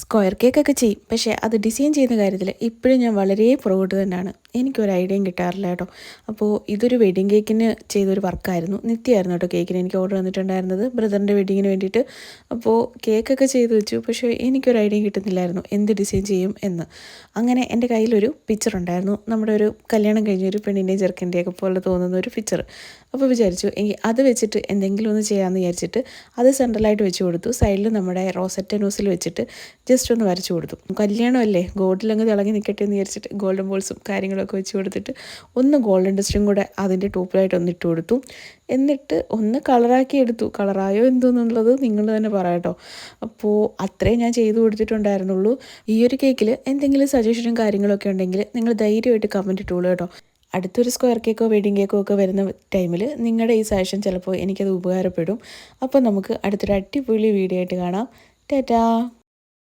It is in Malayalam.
സ്ക്വയർ കേക്കൊക്കെ ചെയ്യും, പക്ഷേ അത് ഡിസൈൻ ചെയ്യുന്ന കാര്യത്തിൽ ഇപ്പോഴും ഞാൻ വളരെ പുറകോട്ട് തന്നെയാണ്. എനിക്കൊരു ഐഡിയയും കിട്ടാറില്ല കേട്ടോ. അപ്പോൾ ഇതൊരു വെഡിങ് കേക്കിന് ചെയ്തൊരു വർക്കായിരുന്നു. നിത്യമായിരുന്നു കേട്ടോ കേക്കിന് എനിക്ക് ഓർഡർ വന്നിട്ടുണ്ടായിരുന്നത്, ബ്രദറിൻ്റെ വെഡിങ്ങിന് വേണ്ടിയിട്ട്. അപ്പോൾ കേക്കൊക്കെ ചെയ്ത് വെച്ചു, പക്ഷേ എനിക്കൊരു ഐഡിയയും കിട്ടുന്നില്ലായിരുന്നു എന്ത് ഡിസൈൻ ചെയ്യും എന്ന്. അങ്ങനെ എൻ്റെ കയ്യിലൊരു പിക്ചർ ഉണ്ടായിരുന്നു, നമ്മുടെ ഒരു കല്യാണം കഴിഞ്ഞ ഒരു പെണ്ണിൻ്റെയും ചെറുക്കൻ്റെയൊക്കെ പോലെ തോന്നുന്ന ഒരു പിക്ചർ. അപ്പോൾ വിചാരിച്ചു എങ്കിൽ അത് വെച്ചിട്ട് എന്തെങ്കിലും ഒന്ന് ചെയ്യാമെന്ന് വിചാരിച്ചിട്ട് അത് സെൻട്രലായിട്ട് വെച്ച് കൊടുത്തു. സൈഡിൽ നമ്മുടെ റോസറ്റ ന്യൂസിൽ വെച്ചിട്ട് ജസ്റ്റ് ഒന്ന് വരച്ചു കൊടുത്തു. കല്യാണമല്ലേ, ഗോൾഡിലങ്ങ് തിളങ്ങി നിൽക്കട്ടെ എന്ന് വിചാരിച്ചിട്ട് ഗോൾഡൻ ബോൾസും കാര്യങ്ങളൊക്കെ വെച്ച് കൊടുത്തിട്ട് ഒന്ന് ഗോൾഡൻ ഡസ്റ്റും കൂടെ അതിൻ്റെ ടോപ്പിലായിട്ട് ഒന്ന് ഇട്ട് കൊടുത്തു. എന്നിട്ട് ഒന്ന് കളറാക്കി എടുത്തു. കളറായോ എന്തോന്നുള്ളത് നിങ്ങൾ തന്നെ പറയാട്ടോ. അപ്പോൾ അത്രയും ഞാൻ ചെയ്തു കൊടുത്തിട്ടുണ്ടായിരുന്നുള്ളൂ. ഈ ഒരു കേക്കിൽ എന്തെങ്കിലും സജഷനും കാര്യങ്ങളൊക്കെ ഉണ്ടെങ്കിൽ നിങ്ങൾ ധൈര്യമായിട്ട് കമൻറ്റ് ഇട്ടോളൂ കേട്ടോ. അടുത്തൊരു സ്ക്വയർ കേക്കോ വെഡിങ് കേക്കോ ഒക്കെ വരുന്ന ടൈമിൽ നിങ്ങളുടെ ഈ സജഷൻ ചിലപ്പോൾ എനിക്കത് ഉപകാരപ്പെടും. അപ്പോൾ നമുക്ക് അടുത്തൊരു അടിപൊളി വീഡിയോ ആയിട്ട് കാണാം. ടാറ്റാ.